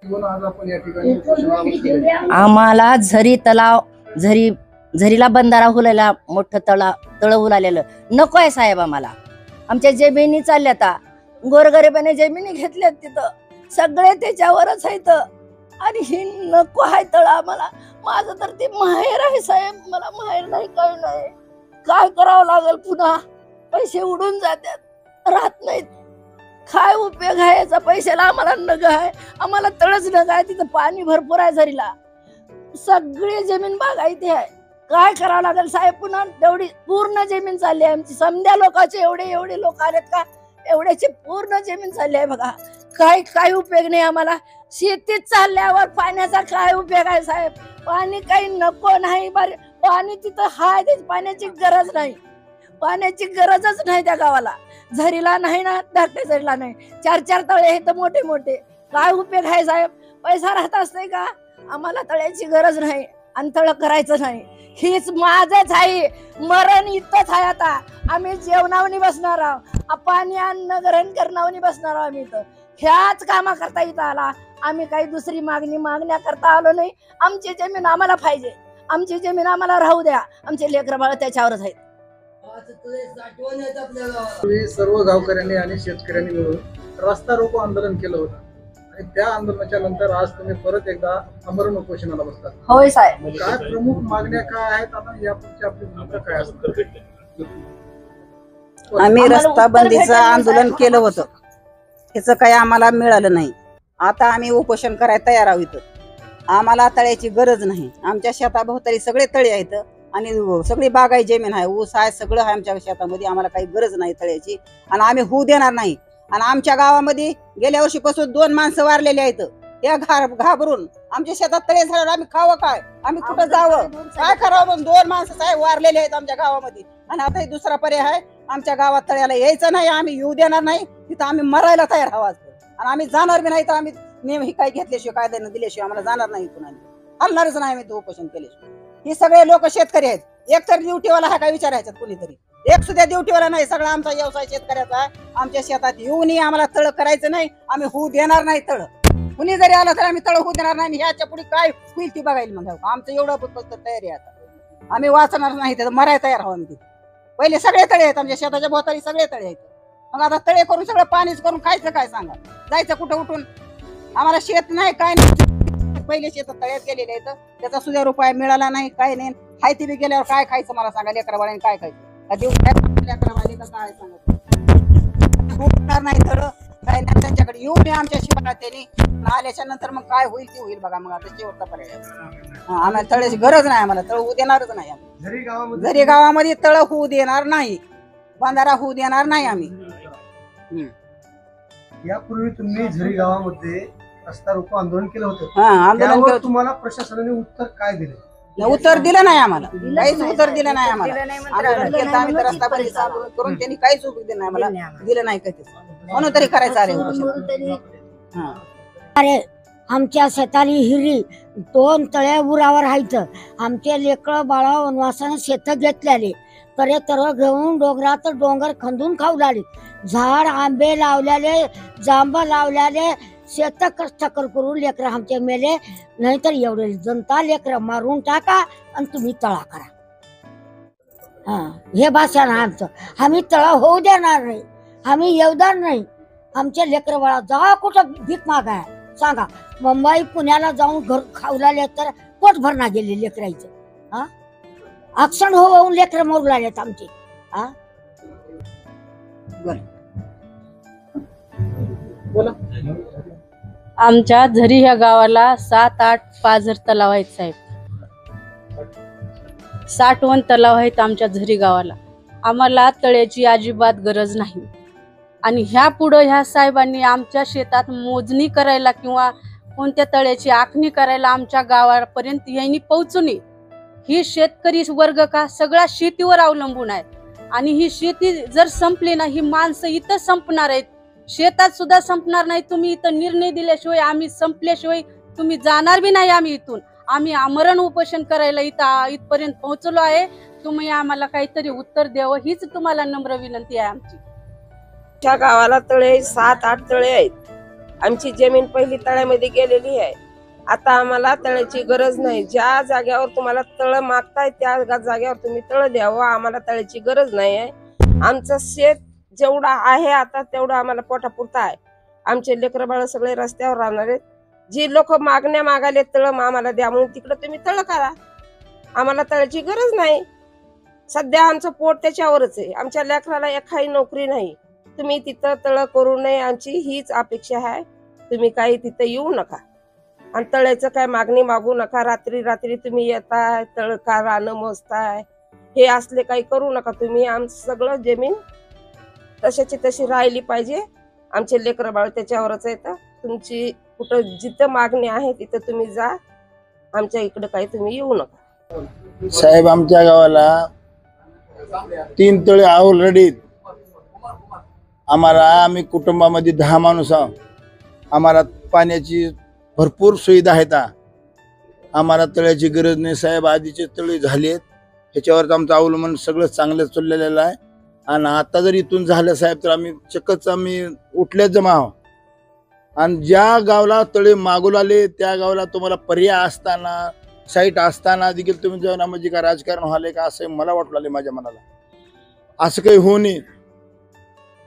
आज आपण या ठिकाणी उपोषणाला बसलेलो आहे. आम्हाला झरी तलाव झरीला बंधारा हुलायला मोठं तळ हुलालेलं नको आहे साहेब. आम्हाला आमच्या जमिनी चालल्या आता गोरगरिबाने जमिनी घेतल्यात तिथं सगळे त्याच्यावरच आहेत आणि ही नको आहे तळ आम्हाला. माझं तर ते माहेर आहे साहेब, मला माहेर नाही काय नाही. काय करावं लागेल, पुन्हा पैसे उडून जातात राहत नाहीत. काय उपयोग आहे याचा पैशाला? आम्हाला नग आहे, आम्हाला तळच नग आहे. तिथं पाणी भरपूर आहे झरीला, सगळी जमीन बागायती आहे. काय करावं लागेल साहेब? पुन्हा तेवढी पूर्ण जमीन चालली आहे आमची. समध्या लोकांचे एवढे लोक आलेत का, एवढ्याची पूर्ण जमीन चालली आहे बघा. काय उपयोग नाही आम्हाला. शेतीत चालल्यावर पाण्याचा काय उपयोग आहे साहेब? पाणी काही नको नाही. पाणी तिथं हाय, त्याची पाण्याची गरज नाही. पाण्याची गरजच नाही त्या गावाला. झरीला नाही ना, धाकट्या झरीला नाही. 4 तळे आहेत मोठे मोठे. काय उपयोग आहे साहेब? पैसा राहत असतंय का? आम्हाला तळ्याची गरज नाही आणि तळ करायचं नाही. हीच माझच आहे, मरण इथंच आहे. आता आम्ही जेवणावनी बसणार आहोत, पाणी अन्न ग्रहण करणावनी बसणार आहोत. आम्ही इथं ह्याच कामा करता इथं आला. आम्ही काही दुसरी मागण्या करता आलो नाही. आमची जमीन आम्हाला पाहिजे, आमची जमीन आम्हाला राहू द्या. आमचे लेकरं बाळ त्याच्यावरच आहेत. सर्व गावकऱ्यांनी आणि शेतकऱ्यांनी मिळून रस्ता रोको आंदोलन केलं होतं आणि त्या आंदोलनाच्या नंतर आज तुम्ही परत एकदा आमरण उपोषणाला बसतात. होय साहेब. काय प्रमुख मागण्या काय आहेत? आता यापुढची आपली भूमिका काय असणार? आम्ही रस्ता बंदीचं आंदोलन केलं होतं, त्याचं काही आम्हाला मिळालं नाही. आता आम्ही उपोषण करायला तयार आहोत. आम्हाला तळ्याची गरज नाही. आमच्या शेताभोवताली सगळे तळे आहेत आणि सगळी बागाई जमीन आहे, ऊस आहे, सगळं आहे आमच्या शेतामध्ये. आम्हाला काही गरज नाही तळ्याची आणि आम्ही होऊ देणार नाही. आणि आमच्या गावामध्ये गेल्या वर्षीपासून 2 माणसं वारलेली आहेत. या घाबरून आमच्या शेतात तळे झाल्यावर आम्ही खावं काय? आम्ही कुठं जावं? काय करावं? पण 2 माणसं साहेब वारलेले आहेत आमच्या गावामध्ये. आणि आता दुसरा पर्याय आहे, आमच्या गावात तळ्याला यायचं नाही. आम्ही येऊ देणार नाही. तिथं आम्ही मरायला तयार हवा आणि आम्ही जाणार बी नाही. तर आम्ही नेम ही काय घेतल्याशिवाय, कायद्यानं दिल्याशिवाय आम्हाला जाणार नाही. इथून आम्ही हलणारच नाही. आम्ही उपोषण केल्याशिवाय. हे सगळे लोक शेतकरी आहेत. एक तर ड्युटीवाला हा काय विचारायचं कुणीतरी, एक सुद्धा ड्युटीवाला नाही. सगळा आमचा व्यवसाय शेतकऱ्याचा आहे. आमच्या शेतात येऊनही आम्हाला तळ करायचं नाही. आम्ही होऊ देणार नाही तळ. कुणी जरी आलं तर आम्ही तळ होऊ देणार नाही. ह्याच्या पुढे काय होईल ती बघायला. मग आमचं एवढं तयारी आहे. आता आम्ही वाचणार नाही, तर मरायला तयार हवं. आम्ही पहिले सगळे तळे आहेत आमच्या शेताच्या भोवताली, सगळे तळे आहेत. मग आता तळे करून सगळं पाणीच करून खायचं काय सांगा? जायचं कुठं उठून? आम्हाला शेत नाही, काय नाही. पहिले शेतात तळ्यात गेलेले आहेत, त्याचा सुद्धा रुपया मिळाला नाही, काय नाही. हाय ती बी गेल्यावर काय खायचं मला सांगा? लेकरा बाळाने काय खायचं? लेकरा बाळी का काय सांगणार नाही तळ काय नाही. त्यांच्याकडे येऊ नये आमच्या शिवारात त्यांनी. आल्याच्या नंतर मग काय होईल ते होईल बघा. मग आता शेवटचा पर्याय आम्हाला तळ्याची गरज नाही. आम्हाला तळ होऊ देणारच नाही. जरी गावामध्ये तळ होऊ देणार नाही, बंधारा होऊ देणार नाही आम्ही. यापूर्वी तुम्ही झरी गावामध्ये रस्ता रोको आंदोलन केलं होतं. आंदोलन केलं. तुम्हाला प्रशासनाने उत्तर काय दिले? उत्तर दिलं नाही आम्हाला. काहीच उत्तर दिलं नाही आम्हाला. आंदोलन केलं आम्ही तर रस्ता बंदीचं आंदोलन करून त्यांनी काहीच उत्तर दिलं नाही आम्हाला. दिलं नाही कधीच. म्हणून तरी करायचं अरे आमच्या शेताली हिरी 2 तळ्या उरावर आहेत. आमचे लेकरं बाळा वनवासानं शेत घेतलेले, तर घेऊन डोंगरात डोंगर खंदून खाऊ लागले. झाड आंबे लावलेले, जांब लावलेले, शेत कष्ट करून लेकरं आमचे मेले. नाहीतर एवढे जनता लेकरं मारून टाका आणि तुम्ही तळा करा. हे भाषण आहे आमचं. आम्ही तळा होऊ देणार नाही, आम्ही येऊदार नाही. आमचे लेकरं बाळा जा कुठं भीक मागाय सांगा? मुंबई पुण्याला जाऊन घर खावलाले तर पोट भरणा गेले लेकरायचं. ऍक्सिडेंट होऊन लेकरं मरू लागलेत आमचे. बोला. आमच्या झरी ह्या गावाला 7-8 पाझर तलाव आहेत साहेब. 60 तलाव आहेत आमच्या झरी गावाला. आम्हाला तळ्याची अजिबात गरज नाही. आणि ह्या पुढं ह्या साहेबांनी आमच्या शेतात मोजणी करायला किंवा कोणत्या तळ्याची आखणी करायला आमच्या गावापर्यंत यांनी पोहोचू नये. ही शेतकरी वर्ग का सगळा शेतीवर अवलंबून आहे. आणि ही शेती जर संपली ना, ही माणसं इथं संपणार आहेत, शेतात सुद्धा संपणार नाही. तुम्ही इथं निर्णय दिल्याशिवाय, आम्ही संपल्याशिवाय तुम्ही जाणार बी नाही. आम्ही इथून आम्ही आमरण उपोषण करायला इथपर्यंत पोहोचलो आहे. तुम्ही आम्हाला काहीतरी उत्तर द्यावं हीच तुम्हाला नम्र विनंती आहे आमची. त्या गावाला तळे 7-8 तळे आहेत आमची जमीन पहिली तळ्यामध्ये गेलेली आहे. आता आम्हाला तळ्याची गरज नाही. ज्या जागेवर तुम्हाला तळ मागताय त्या जागेवर तुम्ही तळ द्यावं. आम्हाला तळ्याची गरज नाही आहे. आमचं शेत जेवढा आहे आता तेवढं आम्हाला पोटापुरता आहे. आमचे लेकरं बाळ सगळे रस्त्यावर राहणार आहेत. जी लोक मागण्या मागाले तळ आम्हाला द्या म्हणून तिकडं तुम्ही तळ करा. आम्हाला तळ्याची गरज नाही. सध्या आमचं पोट त्याच्यावरच आहे. आमच्या लेकराला एखादी नोकरी नाही. तुम्ही तिथं तळ करू नये आमची हीच अपेक्षा आहे. तुम्ही काही तिथं येऊ नका आणि तळ्याचं काय मागणी मागू नका. रात्री रात्री तुम्ही येताय तळ का रानं मोजताय हे असले काही करू नका तुम्ही. आमचं सगळं जमीन तशाची तशी राहिली पाहिजे. आमचे लेकरं बाळ त्याच्यावरच येतं. तुमची कुठं जिथं मागणी आहे तिथं तुम्ही जा. आमच्या इकडं काही तुम्ही येऊ नका. साहेब आमच्या गावाला 3 तळे ऑलरेडी. आम्ही कुटुंबामध्ये 10 माणूस आहोत. आम्हाला पाण्याची भरपूर सुविधा आहेत. आम्हाला तळ्याची गरज नाही साहेब. आधीचे तळे झालेत ह्याच्यावर आमचं अवलंबन सगळं चांगलं चाललेलं आहे. आणि आता जर इथून झालं साहेब तर आम्ही उठल्याच जमा आहोत. आणि ज्या गावाला तळे मागू आले त्या गावाला तुम्हाला पर्याय असताना साईट असताना देखील तुम्ही जाऊन म्हणजे का राजकारण व्हाले का असं मला वाटू लागले माझ्या मनाला. असं काही होऊ नये.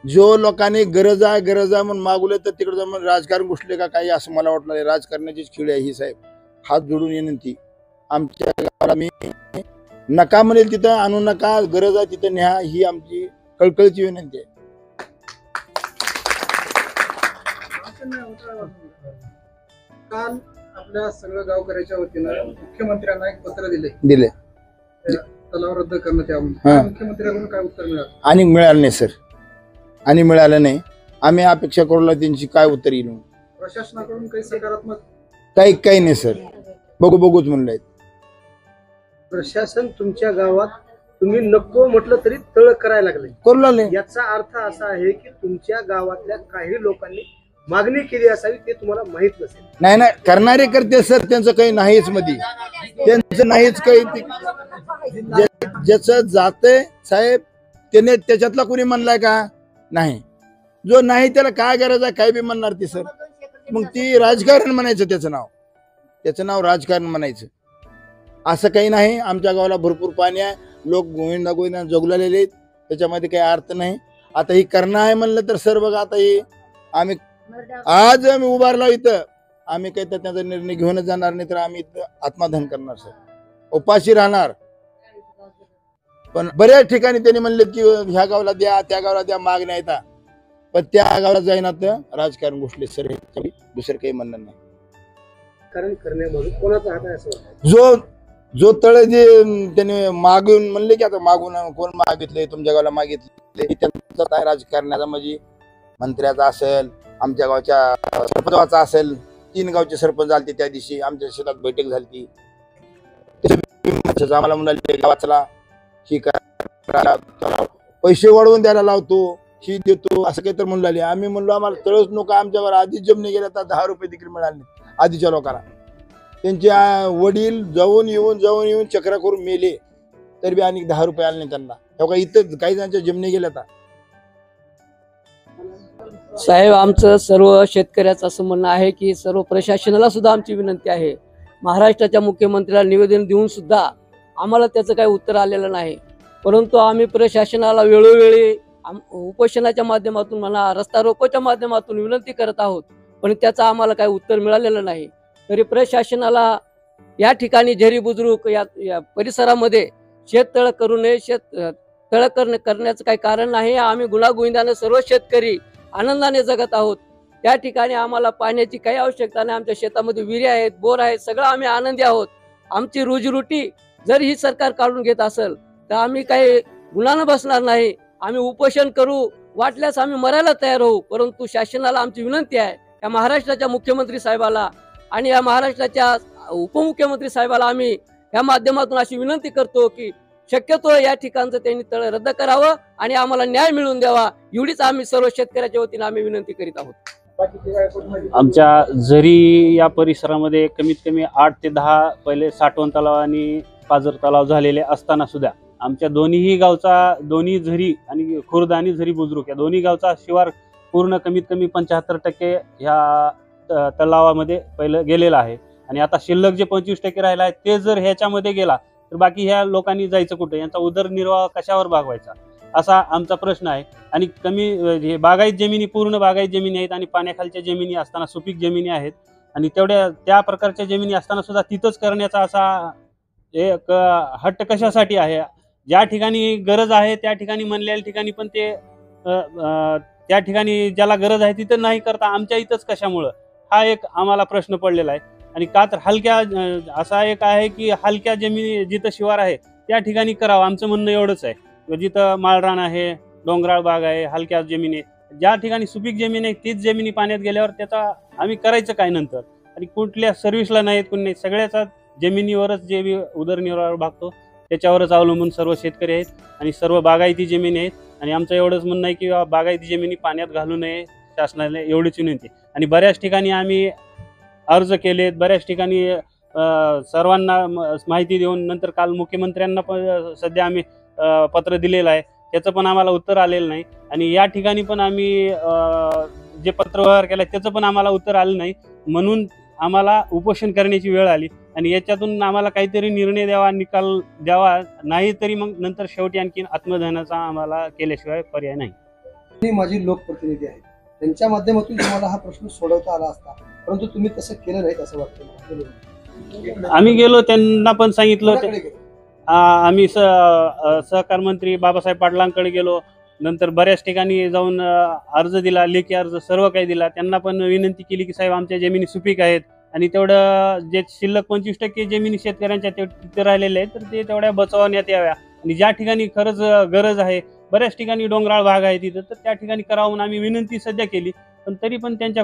जो लोकांनी गरज आहे म्हणून मागवले तर तिकडे जाऊन राजकारण घुसले का काही असं मला वाटलं. राजकारणाचीच खेळ आहे ही साहेब. हात जोडून विनंती आमच्या गावाला मी नका म्हणेल तिथं आणू नका. गरज आहे तिथं न्या ही आमची कळकळीची विनंती आहे. काल आपल्या सगळं गावकऱ्याच्या वतीनं मुख्यमंत्र्यांना एक पत्र दिले तलाव रद्द करण्यात यावं. मुख्यमंत्र्यांकडून काय उत्तर मिळालं? आणि मिळालं नाही सर. आणि मिळालं नाही. आम्ही अपेक्षा करू लागलो त्यांची काय उत्तर येईल. प्रशासनाकडून काही सकारात्मक काही नाही सर. बघूच म्हणलंय. प्रशासन तुमच्या गावात तुम्ही नको म्हटलं तरी तळ करायला लागले. करू लागले. याचा अर्थ असा आहे की तुमच्या गावातल्या काही लोकांनी मागणी केली असावी ते तुम्हाला माहित नसेल. नाही करणारे करते सर. त्यांचं काही नाहीच मध्ये. त्यांचं नाहीच काही. ज्याचं जाते साहेब त्याने त्याच्यातला कोणी म्हणलाय का? नाही. जो नाही त्याला काय गरज आहे काय बी म्हणणार ती सर. मग ती राजकारण म्हणायचं. त्याचं नाव राजकारण म्हणायचं. असं काही नाही. आमच्या गावाला भरपूर पाणी आहे. लोक गोविंदा जगलेले आहेत. त्याच्यामध्ये काही अर्थ नाही. आता ही करणं आहे म्हणलं तर सर बघा आता ही आम्ही उभारला इथं. आम्ही काही तर त्याचा निर्णय घेऊनच जाणार नाही तर आम्ही इथं आत्मदहन करणार सर. उपाशी राहणार. पण बऱ्याच ठिकाणी त्यांनी म्हणले की ह्या गावाला द्या त्या गावाला द्या मागण्या येतात. पण त्या गावाला जाईना तर राजकारण घुसले सर. दुसरं काही म्हणणं नाही. कारण करण्यामध्ये कोणाचा हात आहे असं जो तळे जे त्यांनी मागून म्हणले की आता मागून कोण मागितले तुमच्या गावाला मागितले त्यांचा काय राजकारणाचा म्हणजे मंत्र्याचा असेल आमच्या गावच्या सरपंचाचा असेल. 3 गावचे सरपंच आलते त्या दिवशी आमच्या शेतात बैठक झाली. आम्हाला म्हणाले गावाला ही पैसे वाढवून द्यायला लावतो ही देतो असं काही तर म्हणून लागले. आम्ही म्हणलो आम्हाला तळच नको. आमच्यावर आधीच जमिनी गेल्या तर 10 रुपये देखील मिळाले नाही आधीच्या लोकांना. त्यांचे वडील जाऊन येऊन चक्रा करून मेले तरी बी आणि 10 रुपये आले नाही त्यांना. तेव्हा इथं काही जणांच्या जमिनी गेल्या. साहेब आमचं सर्व शेतकऱ्याचं असं म्हणणं आहे की सर्व प्रशासनाला सुद्धा आमची विनंती आहे. महाराष्ट्राच्या मुख्यमंत्र्याला निवेदन देऊन सुद्धा आम्हाला त्याचं काही उत्तर आलेलं नाही. परंतु आम्ही प्रशासनाला वेळोवेळी उपोषणाच्या माध्यमातून म्हणा रस्ता रोकोच्या माध्यमातून विनंती करत आहोत. पण त्याचं आम्हाला काही उत्तर मिळालेलं नाही. तरी प्रशासनाला या ठिकाणी झरी बुजुर्ग या परिसरामध्ये शेततळ करू नये. शेततळ करण्याचं काही कारण नाही. आम्ही गुणागोविंदाने सर्व शेतकरी आनंदाने जगत आहोत. त्या ठिकाणी आम्हाला पाण्याची काही आवश्यकता नाही. आमच्या शेतामध्ये विहिरी आहेत, बोर आहेत, सगळं आम्ही आनंदी आहोत. आमची रोजीरोटी जर ही सरकार काढून घेत असेल तर आम्ही काही गुणानं बसणार नाही. आम्ही उपोषण करू, वाटल्यास आम्ही मरायला तयार होऊ. परंतु शासनाला आमची विनंती आहे, या महाराष्ट्राच्या मुख्यमंत्री साहेबाला आणि या महाराष्ट्राच्या उपमुख्यमंत्री साहेबाला आम्ही या माध्यमातून अशी विनंती करतो की शक्यतो या ठिकाणचं त्यांनी तळ रद्द करावं आणि आम्हाला न्याय मिळवून द्यावा. एवढीच आम्ही सर्व शेतकऱ्याच्या वतीने आम्ही विनंती करीत आहोत. आमच्या झरी या परिसरामध्ये कमीत कमी 8 ते 10 पहिले साठवण तलाव आणि पाझर तलाव झालेले असताना सुद्धा आमच्या दोन्ही गावचा दोन्ही झरी आणि खुर्द आणि झरी बुजुर्ग या दोन्ही गावचा शिवार पूर्ण कमीत कमी 75% ह्या तलावामध्ये पहिलं गेलेला आहे आणि आता शिल्लक जे 25% राहिला आहे ते जर ह्याच्यामध्ये गेला तर बाकी ह्या लोकांनी जायचं कुठे, यांचा उदरनिर्वाह कशावर भागवायचा असा आमचा प्रश्न आहे. आणि कमी हे बागायत जमिनी पूर्ण बागायत जमिनी आहेत आणि पाण्याखालच्या जमिनी असताना सुपीक जमिनी आहेत आणि तेवढ्या त्या प्रकारच्या जमिनी असताना सुद्धा तिथंच करण्याचा असा एक हट्ट कशासाठी आहे. ज्या ठिकाणी गरज आहे त्या ठिकाणी म्हणलेल्या ठिकाणी पण ते त्या ठिकाणी ज्याला गरज आहे तिथं नाही करता आमच्या इथंच कशामुळं, हा एक आम्हाला प्रश्न पडलेला आहे. आणि का तर हलक्या असा एक आहे की हलक्या जमिनी जिथं शिवार आहे त्या ठिकाणी करावं, आमचं म्हणणं एवढंच आहे. जिथं माळरान आहे, डोंगराळ बाग आहे, हलक्या जमिनी, ज्या ठिकाणी सुपीक जमीन आहे तीच जमिनी पाण्यात गेल्यावर त्याचा आम्ही करायचं काय नंतर. आणि कुठल्या सर्व्हिसला नाहीत, कुणी नाही, सगळ्याचा जमिनीवरच जे उदरनिर्वाह भागतो त्याच्यावरच अवलंबून सर्व शेतकरी आहेत आणि सर्व बागायती जमिनी आहेत. आणि आमचं एवढंच म्हणणं आहे की बागायती जमिनी पाण्यात घालू नये शासनाने, एवढीच विनंती. आणि बऱ्याच ठिकाणी आम्ही अर्ज केलेत, बऱ्याच ठिकाणी सर्वांना माहिती देऊन नंतर काल मुख्यमंत्र्यांना पण सध्या आम्ही पत्र दिलेलं आहे, त्याचं पण आम्हाला उत्तर आलेलं नाही. आणि या ठिकाणी पण आम्ही जे पत्रव्यवहार केला त्याचं पण आम्हाला उत्तर आलं नाही, म्हणून आम्हाला उपोषण करण्याची वेळ आली. आणि याच्यातून आम्हाला काहीतरी निर्णय द्यावा, निकाल द्यावा, नाही तरी मग नंतर शेवटी आणखी आत्मदहनाचा आम्हाला केल्याशिवाय पर्याय नाही. मी माझी लोकप्रतिनिधी आहे, त्यांच्या माध्यमातून तुम्हाला हा प्रश्न सोडवता आला असता, परंतु तुम्ही तसं केलं नाही असं वाटतं. आम्ही गेलो, त्यांना पण सांगितलं, आम्ही सहकार मंत्री बाबासाहेब पाटलांकडे गेलो, नंतर बऱ्याच ठिकाणी जाऊन अर्ज दिला, लेखी अर्ज सर्व काही दिला. त्यांना पण विनंती केली की साहेब आमच्या जमिनी सुपीक आहेत आणि तेवढं जे शिल्लक 25% जमिनी शेतकऱ्यांच्या तिथे राहिलेल्या आहेत तर ते तेवढ्या बचावण्यात याव्या. आणि ज्या ठिकाणी खरंच गरज आहे, बऱ्याच ठिकाणी डोंगराळ भाग आहे तिथं, तर त्या ठिकाणी करावं म्हणून आम्ही विनंती सध्या केली, पण तरी पण त्यांच्या